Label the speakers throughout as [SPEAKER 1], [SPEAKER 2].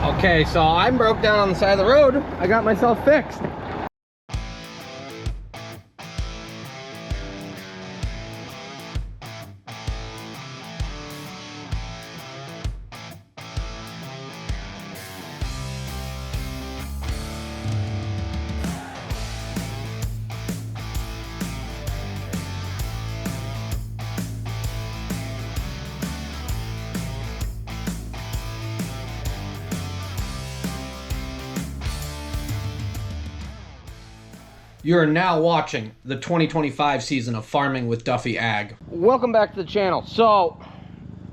[SPEAKER 1] Okay, so I'm broke down on the side of the road. I got myself fixed. You are now watching the 2025 season of Farming with Duffy Ag. Welcome back to the channel. So,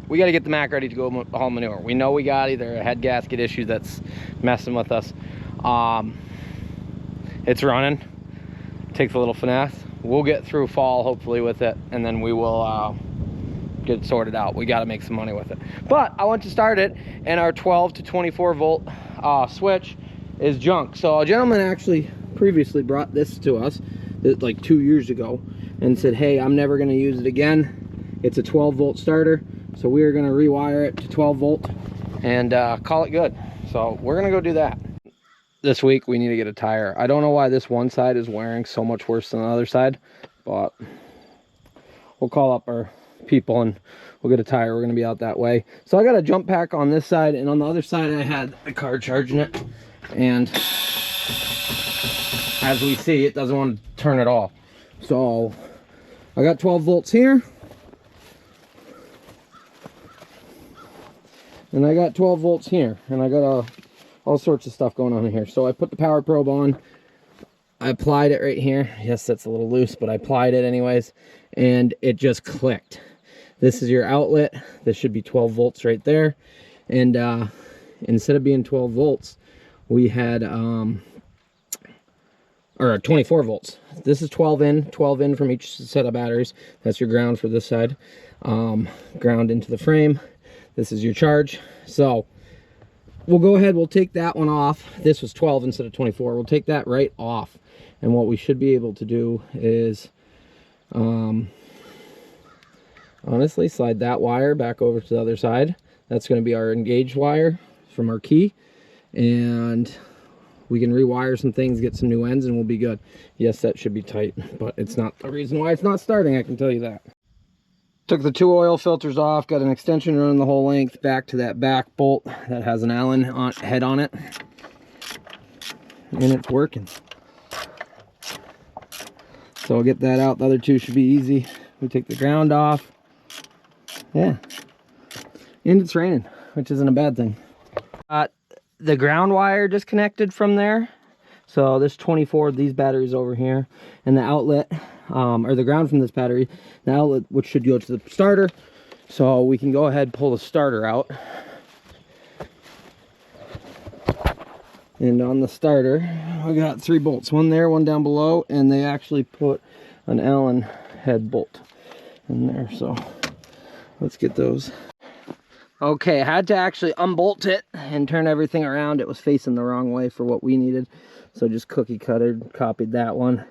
[SPEAKER 1] we got to get the Mack ready to go haul manure. We know we got either a head gasket issue that's messing with us. It's running. Takes a little finesse. We'll get through fall hopefully with it, and then we will get it sorted out. We got to make some money with it. But I want to start it, and our 12 to 24 volt switch is junk. So a gentleman actually previously brought this to us like 2 years ago and said, hey, I'm never going to use it again. It's a 12 volt starter, so we are going to rewire it to 12 volt and call it good. So we're going to go do that. This week we need to get a tire. I don't know why this one side is wearing so much worse than the other side, but we'll call up our people and we'll get a tire. We're going to be out that way. So I got a jump pack on this side, and on the other side I had a car charging it, and as we see, it doesn't want to turn it off. So I got 12 volts here, and I got 12 volts here, and I got all sorts of stuff going on in here. So I put the power probe on. I applied it right here. Yes, that's a little loose, but I applied it anyways, and it just clicked. This is your outlet. This should be 12 volts right there, and instead of being 12 volts, we had or 24 volts. This is 12 in from each set of batteries. That's your ground for this side. Ground into the frame. This is your charge. So we'll go ahead, we'll take that one off. This was 12 instead of 24. We'll take that right off. And what we should be able to do is honestly slide that wire back over to the other side. That's going to be our engaged wire from our key, and we can rewire some things, get some new ends, and we'll be good. Yes, that should be tight, but it's not the reason why it's not starting, I can tell you that. Took the 2 oil filters off, got an extension running the whole length back to that back bolt that has an Allen head on it, and it's working. So I'll get that out. The other 2 should be easy. We take the ground off. Yeah, and it's raining, which isn't a bad thing. The ground wire disconnected from there, so this 24, these batteries over here, and the outlet, or the ground from this battery, the outlet which should go to the starter. So we can go ahead, pull the starter out, and on the starter we got 3 bolts, one there, one down below, and they actually put an Allen head bolt in there. So let's get those. Okay, I had to actually unbolt it and turn everything around. It was facing the wrong way for what we needed, so just cookie cuttered, copied that one.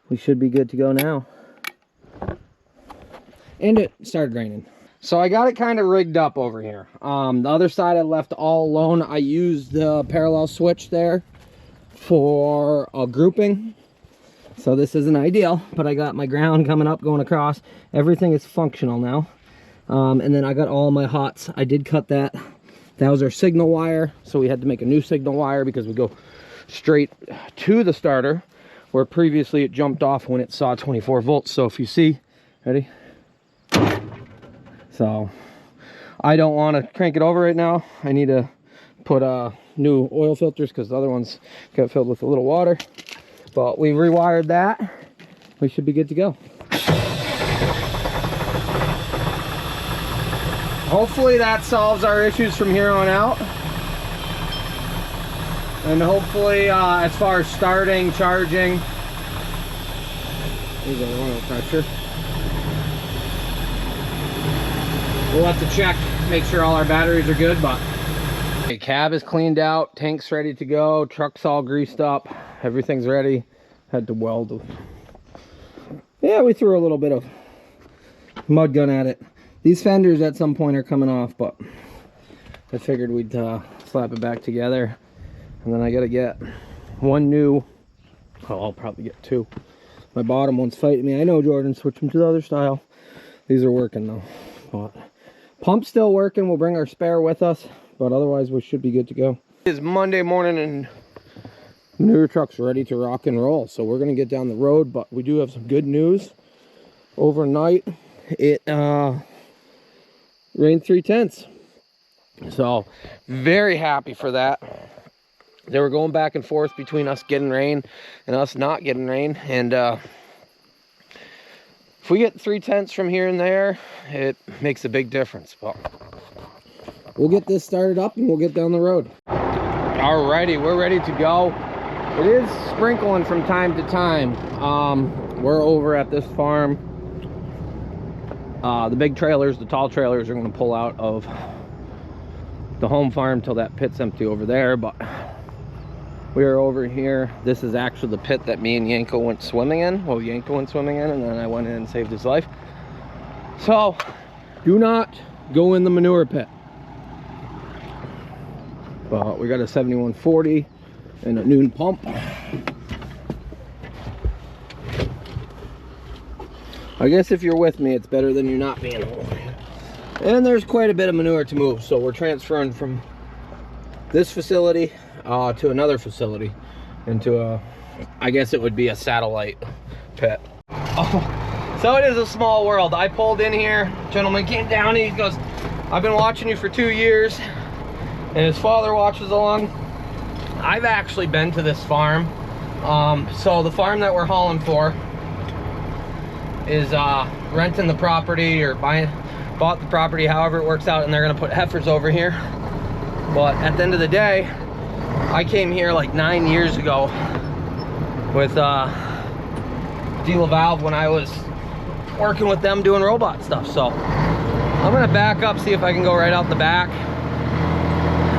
[SPEAKER 1] We should be good to go now. And it started raining. So I got it kind of rigged up over here. The other side I left all alone. I used the parallel switch there for a grouping. So this isn't ideal, but I got my ground coming up, going across. Everything is functional now. And then I got all my hots. I did cut that. That was our signal wire, so we had to make a new signal wire because we go straight to the starter, where previously it jumped off when it saw 24 volts. So if you see, ready? So I don't want to crank it over right now. I need to put new oil filters because the other ones got filled with a little water. But we rewired that. We should be good to go. Hopefully that solves our issues from here on out. And hopefully as far as starting, charging, there's a oil pressure. We'll have to check, make sure all our batteries are good, but okay, cab is cleaned out, tank's ready to go, truck's all greased up, everything's ready. Had to weld. Yeah, we threw a little bit of mud gun at it. These fenders at some point are coming off, but I figured we'd slap it back together. And then I gotta get one new, oh, I'll probably get two. My bottom one's fighting me. I know, Jordan, switch them to the other style. These are working though. But pump's still working. We'll bring our spare with us, but otherwise we should be good to go. It is Monday morning and manure truck's ready to rock and roll. So we're gonna get down the road, but we do have some good news. Overnight, it rained 3/10. So very happy for that. They were going back and forth between us getting rain and us not getting rain, and if we get 3/10 from here and there, it makes a big difference. But we'll get this started up and we'll get down the road. Alrighty, we're ready to go. It is sprinkling from time to time. We're over at this farm. The big trailers, the tall trailers, are going to pull out of the home farm till that pit's empty over there, but we are over here. This is actually the pit that me and Yanko went swimming in. Well, Yanko went swimming in, and then I went in and saved his life. So do not go in the manure pit. But we got a 7140 and a noon pump. I guess if you're with me, it's better than you not being. And there's quite a bit of manure to move, so we're transferring from this facility to another facility, into a, I guess it would be a satellite pit. Oh, so it is a small world. I pulled in here, gentleman came down, he goes, I've been watching you for 2 years, and his father watches along. I've actually been to this farm. So the farm that we're hauling for is renting the property, or bought the property, however it works out, and they're gonna put heifers over here. But at the end of the day, I came here like 9 years ago with D-LaValve when I was working with them doing robot stuff. So I'm gonna back up, see if I can go right out the back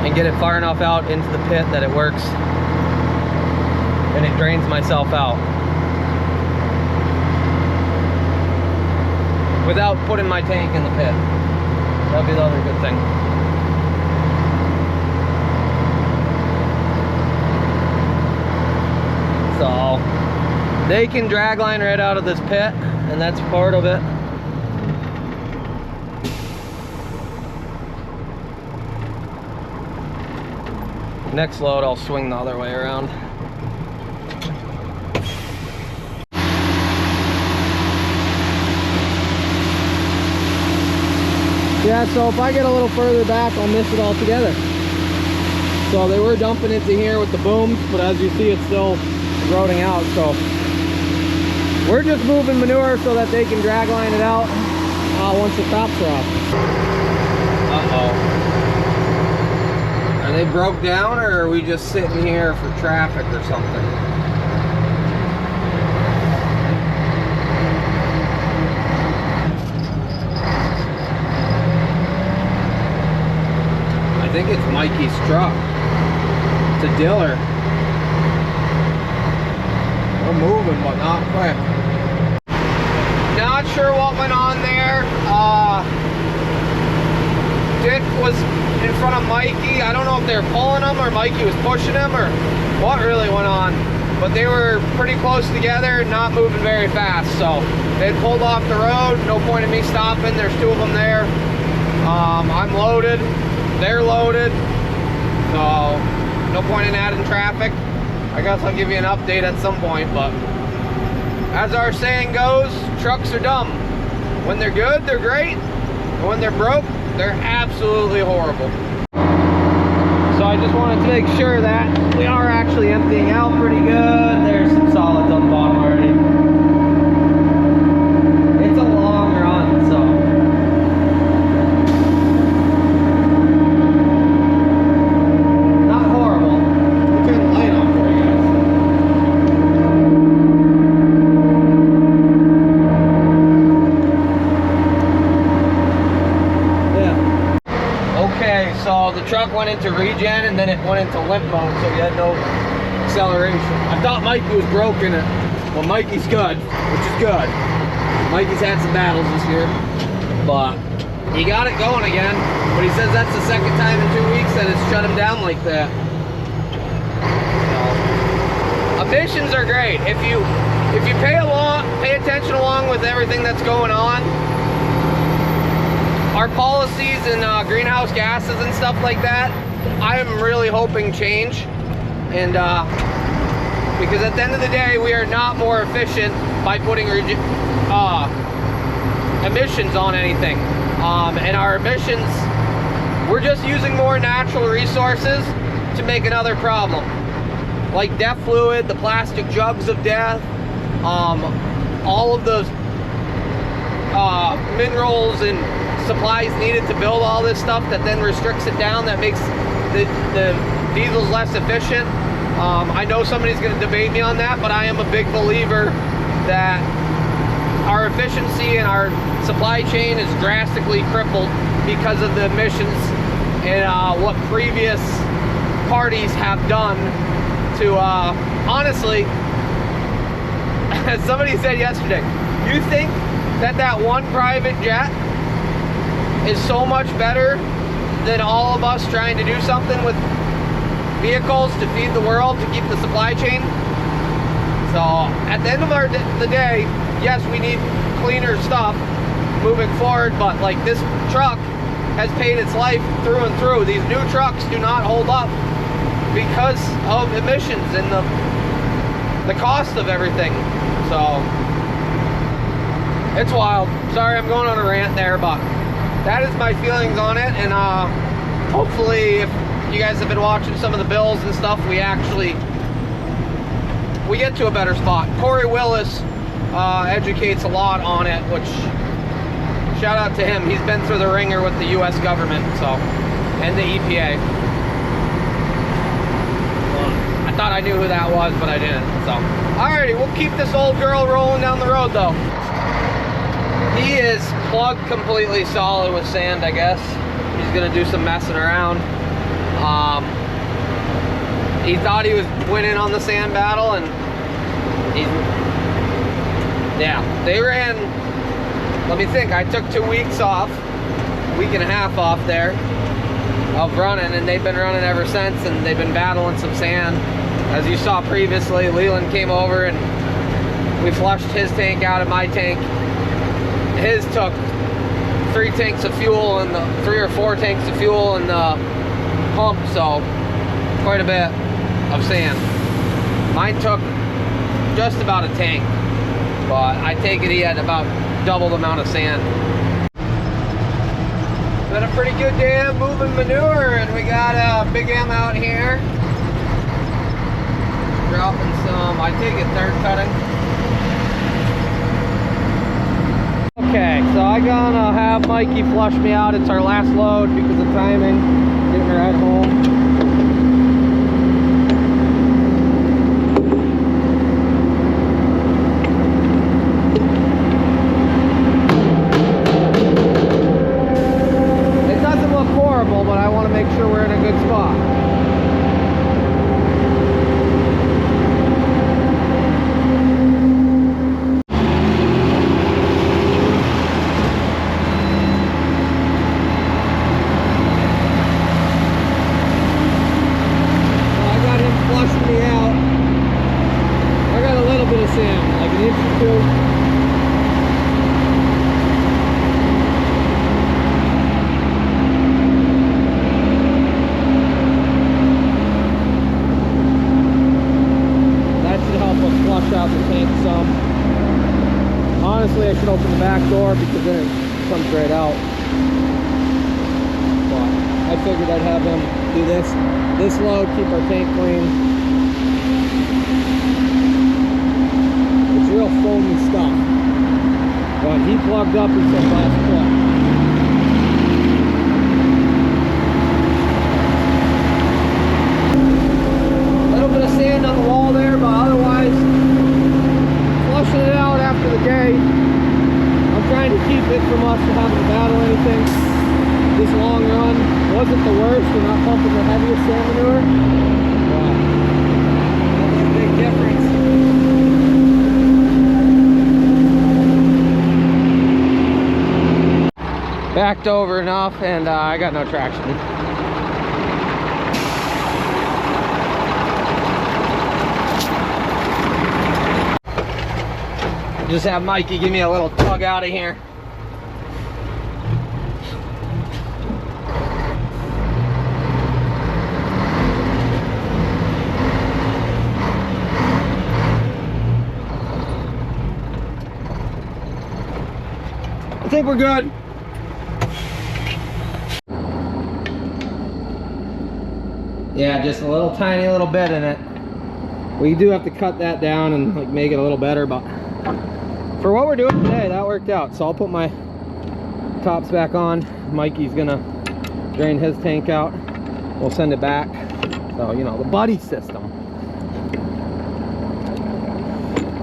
[SPEAKER 1] and get it far enough out into the pit that it works and it drains myself out without putting my tank in the pit. That'd be the other good thing. So they can drag line right out of this pit, and that's part of it. Next load, I'll swing the other way around. Yeah, so if I get a little further back, I'll miss it altogether. So they were dumping into here with the booms, but as you see, it's still eroding out. So we're just moving manure so that they can drag line it out once the tops are off. Uh-oh. Are they broke down, or are we just sitting here for traffic or something? I think it's Mikey's truck. It's a diller. We're moving, but not quick. Not sure what went on there. Dick was in front of Mikey. I don't know if they were pulling him or Mikey was pushing him or what really went on. But they were pretty close together, not moving very fast. So they had pulled off the road. No point in me stopping. There's two of them there. I'm loaded. They're loaded. So no point in adding traffic. I guess I'll give you an update at some point, but as our saying goes, trucks are dumb. When they're good, they're great. And when they're broke, they're absolutely horrible. So I just wanted to make sure that we are actually emptying out pretty good. There's some solids on the bottom already. It's a long run, so. Not horrible. We'll turn the light on for you guys. Okay, so the truck went into regen and then it went into limp mode, so we had no acceleration. I thought Mikey was broken. Well, Mikey's good, which is good. Mikey's had some battles this year, but He got it going again, but he says that's the second time in 2 weeks that it's shut him down like that. So, emissions are great. If you pay attention along with everything that's going on, our policies and greenhouse gases and stuff like that, I am really hoping change. And because at the end of the day, we are not more efficient by putting emissions on anything. And our emissions, we're just using more natural resources to make another problem. Like death fluid, the plastic jugs of death, all of those minerals and supplies needed to build all this stuff that then restricts it down, that makes the diesels less efficient. I know somebody's going to debate me on that, but I am a big believer that our efficiency and our supply chain is drastically crippled because of the emissions and what previous parties have done to, honestly, as somebody said yesterday, you think that one private jet is so much better than all of us trying to do something with vehicles to feed the world, to keep the supply chain? So at the end of the day, yes, we need cleaner stuff moving forward, but like this truck has paid its life through and through. These new trucks do not hold up because of emissions and the cost of everything. So it's wild. Sorry, I'm going on a rant there, but that is my feelings on it. And hopefully, if you guys have been watching some of the bills and stuff, we get to a better spot. Corey Willis educates a lot on it, which shout out to him. He's been through the ringer with the US government, so, and the EPA. I thought I knew who that was, but I didn't. So alrighty, we'll keep this old girl rolling down the road though. He is plugged completely solid with sand, I guess. He's gonna do some messing around. He thought he was winning on the sand battle, and they ran, let me think, I took 2 weeks off, a week and a half off there of running, and they've been running ever since, and they've been battling some sand. As you saw previously, Leland came over and we flushed his tank out of my tank. His took 3 tanks of fuel and 3 or 4 tanks of fuel in the pump, so quite a bit of sand. Mine took just about a tank, but I take it he had about double the amount of sand. Been a pretty good day of moving manure, and we got a Big M out here dropping some, I take it, third cutting. Okay, so I'm gonna have Mikey flush me out. It's our last load because of timing, getting her at home. It doesn't look horrible, but I want to make sure we're in a good spot. Honestly, I should open the back door because then it comes right out. But I figured I'd have him do this load, keep our tank clean. It's real foamy stuff. But he plugged up until last plug. A little bit of sand on the wall there, but otherwise flushing it out after the day. I'm trying to keep it from us having to battle anything. This long run wasn't the worst. We're not pumping the heaviest sand manure. That's a big difference. backed over enough, and I got no traction. Just have Mikey give me a little tug out of here. I think we're good. Yeah, just a little tiny little bit in it. We do have to cut that down and like make it a little better, but for what we're doing today, that worked out. So I'll put my tops back on. Mikey's gonna drain his tank out. We'll send it back. So, you know, the buddy system.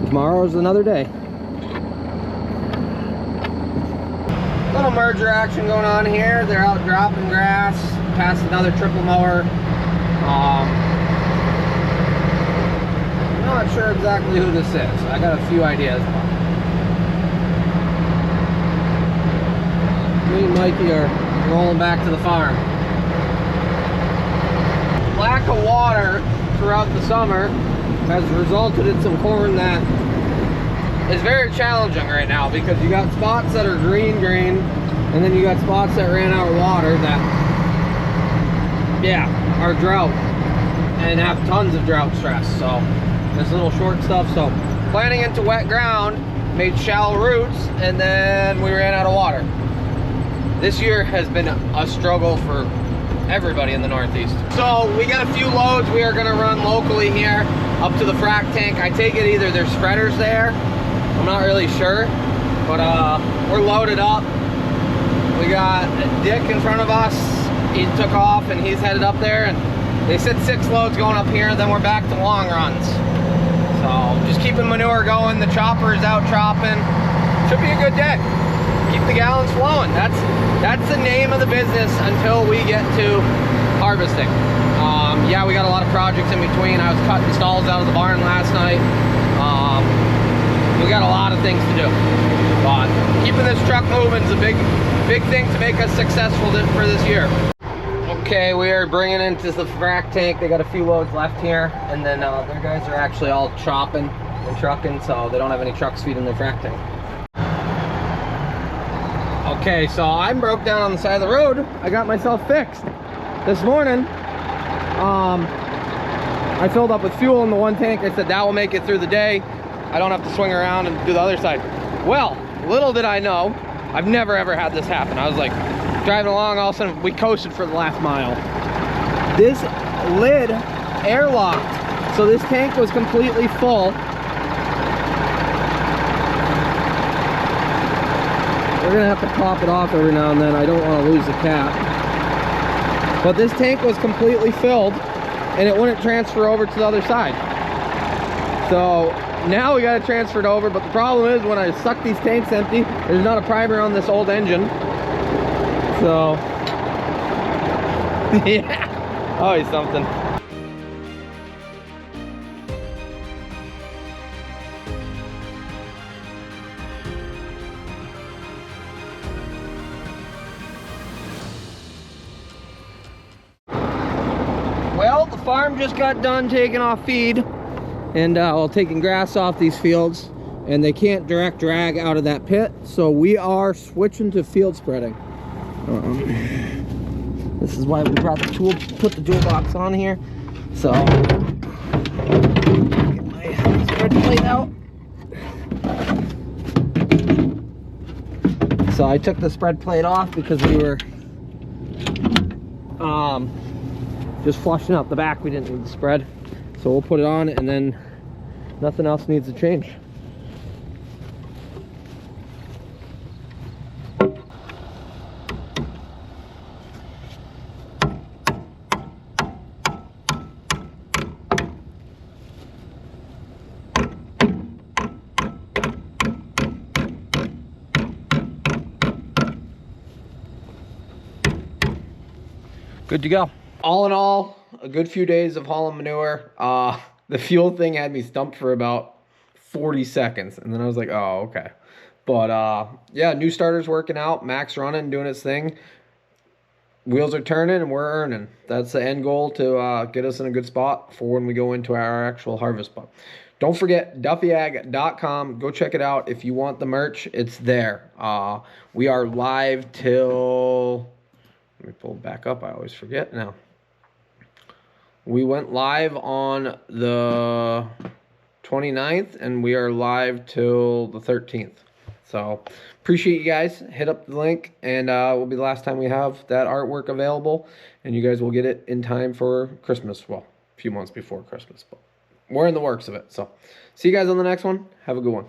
[SPEAKER 1] Tomorrow's another day. Little merger action going on here. They're out dropping grass past another triple mower. I'm not sure exactly who this is. I got a few ideas. Me and Mikey are rolling back to the farm. Lack of water throughout the summer has resulted in some corn that is very challenging right now, because you got spots that are green, and then you got spots that ran out of water that, yeah, are drought and have tons of drought stress. So this little short stuff. So planting into wet ground made shallow roots, and then we ran out of water. This year has been a struggle for everybody in the Northeast. So we got a few loads we are going to run locally here up to the frac tank. I take it either there's spreaders there, I'm not really sure, but we're loaded up. We got Dick in front of us. He took off and he's headed up there, and they said 6 loads going up here, then we're back to long runs. So just keeping manure going. The chopper is out chopping. Should be a good day. Keep the gallons flowing. That's the name of the business until we get to harvesting. Yeah, we got a lot of projects in between. I was cutting stalls out of the barn last night. We got a lot of things to do, but keeping this truck moving is a big thing to make us successful for this year. Okay, we are bringing into the frac tank. They got a few loads left here, and then their guys are actually all chopping and trucking, so they don't have any trucks feeding their frac tank. Okay, so I'm broke down on the side of the road. I got myself fixed this morning. I filled up with fuel in the one tank. I said that will make it through the day. I don't have to swing around and do the other side. Well, little did I know, I've never ever had this happen. I was like driving along, all of a sudden we coasted for the last mile. This lid airlocked, so this tank was completely full. We're gonna have to pop it off every now and then. I don't want to lose the cap. But this tank was completely filled and it wouldn't transfer over to the other side. So now we got to transfer it over, but the problem is when I suck these tanks empty, there's not a primer on this old engine. So yeah, always something. Well, the farm just got done taking off feed and taking grass off these fields, and they can't direct drag out of that pit, so we are switching to field spreading. This is why we brought the tool, put the toolbox on here. So get my spread plate out. So I took the spread plate off because we were just flushing out the back. We didn't need the spread, so we'll put it on, and then nothing else needs to change. Good to go. All in all, a good few days of hauling manure. The fuel thing had me stumped for about 40 seconds, and then I was like, oh, okay. But yeah, new starter's working out. Mack's running, doing its thing. Wheels are turning and we're earning. That's the end goal, to get us in a good spot for when we go into our actual harvest. But don't forget, duffyag.com. Go check it out. If you want the merch, it's there. We are live till... Let me pull it back up. I always forget now. We went live on the 29th, and we are live till the 13th. So appreciate you guys. Hit up the link, and it will be the last time we have that artwork available, and you guys will get it in time for Christmas. Well, a few months before Christmas, but we're in the works of it. So see you guys on the next one. Have a good one.